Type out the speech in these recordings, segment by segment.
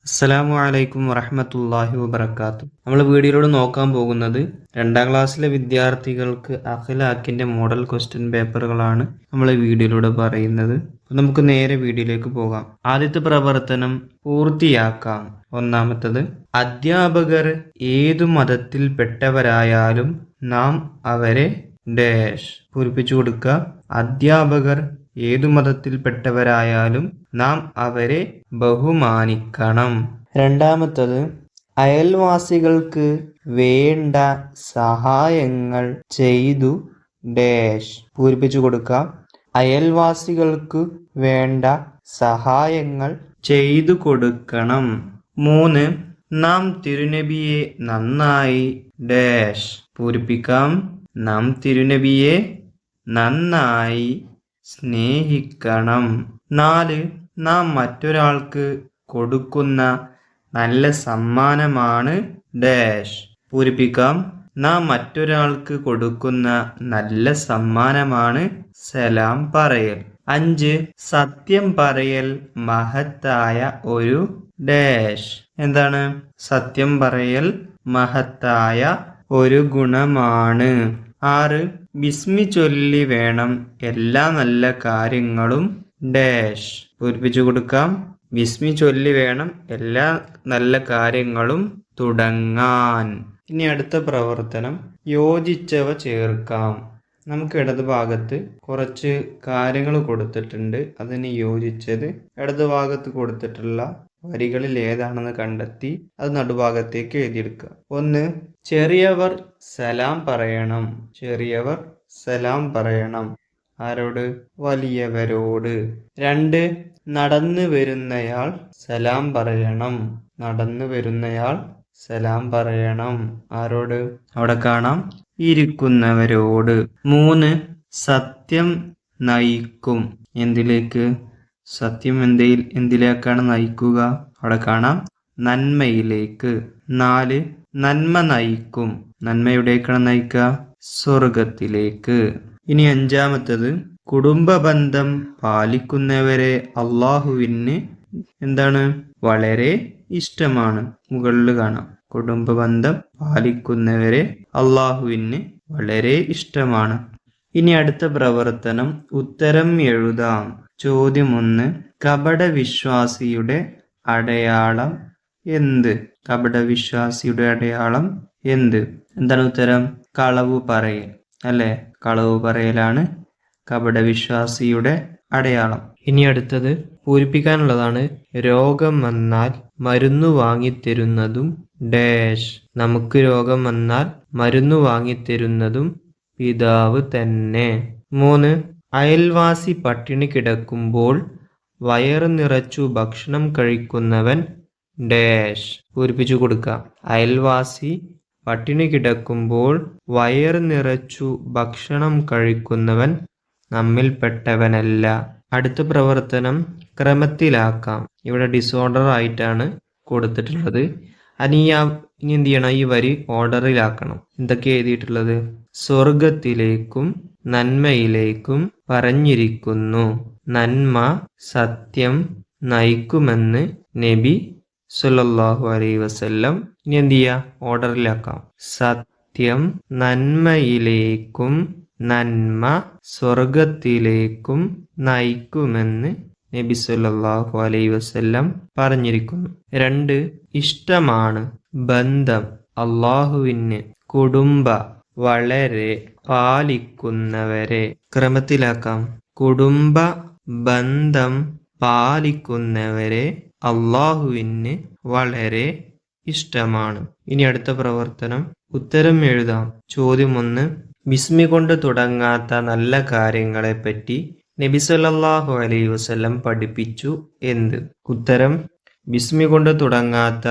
അസ്സലാമു അലൈക്കും വറഹ്മത്തുള്ളാഹി വബറകാത്തു. നമ്മൾ വീഡിയോയിലൂടെ നോക്കാൻ പോകുന്നത് 2ാം ക്ലാസ്സിലെ വിദ്യാർത്ഥികൾക്ക് അഖ്ലാഖിന്റെ മോഡൽ ക്വസ്റ്റ്യൻ പേപ്പറുകളാണ് നമ്മൾ ഈ വീഡിയോയിലൂടെ പറയുന്നത്. നമുക്ക് നേരെ വീഡിയോയിലേക്ക് പോകാം. ആദ്യത്തെ പ്രവർത്തനം പൂർത്തിയാക്കാം. ഒന്നാമത്തത്, അധ്യാപകർ ഏതു മതത്തിൽപ്പെട്ടവരായാലും നാം അവരെ ഡാഷ് പൂരിപ്പിച്ചു കൊടുക്കുക. അധ്യാപകർ ഏതു മതത്തിൽപ്പെട്ടവരായാലും നാം അവരെ ബഹുമാനിക്കണം. രണ്ടാമത്തത്, അയൽവാസികൾക്ക് വേണ്ട സഹായങ്ങൾ ചെയ്തു ഡാഷ് പൂരിപ്പിച്ചു കൊടുക്കുക. അയൽവാസികൾക്ക് വേണ്ട സഹായങ്ങൾ ചെയ്തു കൊടുക്കണം. 3, നാം തിരുനബിയെ നന്നായി ഡാഷ് പൂരിപ്പിക്കാം. നാം തിരുനബിയെ നന്നായി സ്നേഹിക്കണം. 4, നാം മറ്റൊരാൾക്ക് കൊടുക്കുന്ന നല്ല സമ്മാനമാണ് ഡാഷ് പൂരിപ്പിക്കാം. നാം മറ്റൊരാൾക്ക് കൊടുക്കുന്ന നല്ല സമ്മാനമാണ് സലാം പറയൽ. 5, സത്യം പറയൽ മഹത്തായ ഒരു ഡാഷ്. എന്താണ് സത്യം പറയൽ? മഹത്തായ ഒരു ഗുണമാണ്. 6, ബിസ്മി ചൊല്ലി വേണം എല്ലാ നല്ല കാര്യങ്ങളും ഡാഷ് പൂരിപ്പിച്ചു കൊടുക്കാം. ബിസ്മി ചൊല്ലി വേണം എല്ലാ നല്ല കാര്യങ്ങളും തുടങ്ങാൻ. ഇനി അടുത്ത പ്രവർത്തനം, യോജിച്ചവ ചേർക്കാം. നമുക്ക് ഇടത് ഭാഗത്ത് കുറച്ച് കാര്യങ്ങൾ കൊടുത്തിട്ടുണ്ട്. അതിന് യോജിച്ചത് ഇടത് ഭാഗത്ത് കൊടുത്തിട്ടുള്ള വരികളിൽ ഏതാണെന്ന് കണ്ടെത്തി അത് നടുഭാഗത്തേക്ക് എഴുതിയെടുക്കുക. 1, ചെറിയവർ സലാം പറയണം. ചെറിയവർ സലാം പറയണം. ആരോട്? വലിയവരോട്. 2, നടന്നു വരുന്നയാൾ സലാം പറയണം. നടന്നു വരുന്നയാൾ സലാം പറയണം. ആരോട്? അവിടെ കാണാം, ഇരിക്കുന്നവരോട്. 3, സത്യം നയിക്കും. എന്തിലേക്ക്? സത്യം എന്തിലേക്കാണ് നയിക്കുക? അവിടെ കാണാം, നന്മയിലേക്ക്. 4, നന്മ നയിക്കും. നന്മ എവിടേക്കാണ് നയിക്കുക? സ്വർഗത്തിലേക്ക്. ഇനി 5-മത്തത്, കുടുംബ ബന്ധം പാലിക്കുന്നവരെ അള്ളാഹുവിന് എന്താണ്? വളരെ ഇഷ്ടമാണ്. മുകളിൽ കാണാം, കുടുംബ ബന്ധം പാലിക്കുന്നവരെ അള്ളാഹുവിന് വളരെ ഇഷ്ടമാണ്. ഇനി അടുത്ത പ്രവർത്തനം, ഉത്തരം എഴുതാം. ചോദ്യം 1, കപടവിശ്വാസിയുടെ അടയാളം എന്ത്? കപടവിശ്വാസിയുടെ അടയാളം എന്ത്? എന്താണ് ഉത്തരം? കളവ് പറയൽ അല്ലെ? കളവ് പറയലാണ് കപടവിശ്വാസിയുടെ അടയാളം. ഇനി അടുത്തത് പൂരിപ്പിക്കാനുള്ളതാണ്. രോഗം വന്നാൽ മരുന്ന് വാങ്ങിത്തരുന്നതും ഡാഷ്. നമുക്ക് രോഗം വന്നാൽ മരുന്ന് വാങ്ങിത്തരുന്നതും പിതാവ് തന്നെ. 3, അയൽവാസി പട്ടിണി കിടക്കുമ്പോൾ വയറ് നിറച്ചു ഭക്ഷണം കഴിക്കുന്നവൻ ഡാഷ് പൂരിപ്പിച്ചു കൊടുക്കുക. അയൽവാസി പട്ടിണി കിടക്കുമ്പോൾ വയറ് നിറച്ചു ഭക്ഷണം കഴിക്കുന്നവൻ നമ്മിൽപ്പെട്ടവനല്ല. അടുത്ത പ്രവർത്തനം ക്രമത്തിലാക്കാം. ഇവിടെ ഡിസോർഡർ ആയിട്ടാണ് കൊടുത്തിട്ടുള്ളത്. ഇനി എന്ത് ചെയ്യണം? ഈ വരി ഓർഡറിലാക്കണം. എന്തൊക്കെ എഴുതിയിട്ടുള്ളത്? സ്വർഗത്തിലേക്കും നന്മയിലേക്കും പറഞ്ഞിരിക്കുന്നു. നന്മ സത്യം നയിക്കുമെന്ന് നബി സല്ലല്ലാഹു അലൈഹി വസല്ലം. ഇനി എന്ത് ചെയ്യുക? ഓർഡറിലാക്കാം. സത്യം നന്മയിലേക്കും നന്മ സ്വർഗത്തിലേക്കും നയിക്കുമെന്ന് നബി സല്ലല്ലാഹു അലൈഹി വസല്ലം പറഞ്ഞിരിക്കുന്നു. 2, ഇഷ്ടമാണ് ബന്ധം അള്ളാഹുവിന് കുടുംബ വളരെ പാലിക്കുന്നവരെ. ക്രമത്തിലാക്കാം. കുടുംബ ബന്ധം പാലിക്കുന്നവരെ അള്ളാഹുവിന് വളരെ ഇഷ്ടമാണ്. ഇനി അടുത്ത പ്രവർത്തനം, ഉത്തരം എഴുതാം. ചോദ്യം 1, ബിസ്മി കൊണ്ട് തുടങ്ങാത്ത നല്ല കാര്യങ്ങളെ പറ്റി നബി സല്ലല്ലാഹു അലൈഹി വസല്ലം പഠിപ്പിച്ചു എന്ത്? ഉത്തരം, ബിസ്മി കൊണ്ട് തുടങ്ങാത്ത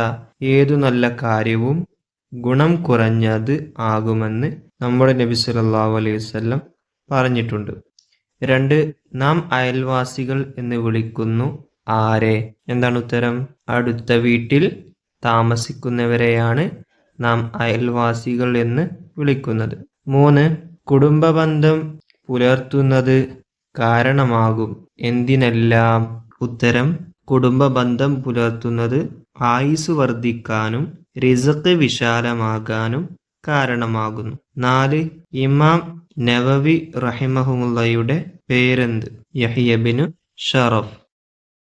ഏതു നല്ല കാര്യവും ഗുണം കുറഞ്ഞത് ആകുമെന്ന് നമ്മുടെ നബി സല്ലല്ലാഹു അലൈഹി വസല്ലം പറഞ്ഞിട്ടുണ്ട്. 2, നാം അയൽവാസികൾ എന്ന് വിളിക്കുന്നു ആരെ? എന്താണ് ഉത്തരം? അടുത്ത വീട്ടിൽ താമസിക്കുന്നവരെയാണ് നാം അയൽവാസികൾ എന്ന് വിളിക്കുന്നത്. 3, കുടുംബബന്ധം പുലർത്തുന്നത് കാരണമാകും എന്തിനെല്ലാം? ഉത്തരം, കുടുംബബന്ധം പുലർത്തുന്നത് ആയുസ് വർദ്ധിക്കാനും റിസ്ക് വിശാലമാകാനും കാരണമാകുന്നു. 4. ഇമാം നവവി റഹിമഹുമുള്ളയുടെ പേരെന്ത്? യഹ്യ ബിൻ ഷറഫ്.